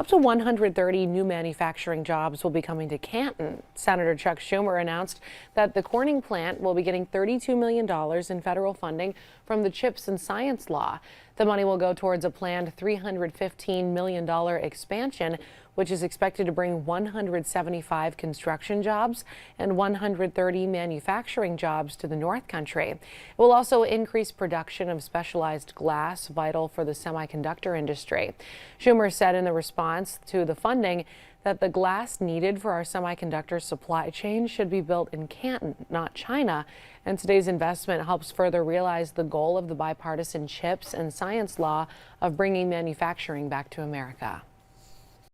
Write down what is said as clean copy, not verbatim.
Up to 130 new manufacturing jobs will be coming to Canton. Senator Chuck Schumer announced that the Corning plant will be getting $32 million in federal funding from the CHIPS and Science Law. The money will go towards a planned $315 million expansion, which is expected to bring 175 construction jobs and 130 manufacturing jobs to the North Country. It will also increase production of specialized glass, vital for the semiconductor industry. Schumer said in the response to the funding that the glass needed for our semiconductor supply chain should be built in Canton, not China. And today's investment helps further realize the goal of the bipartisan CHIPS and Science Law of bringing manufacturing back to America.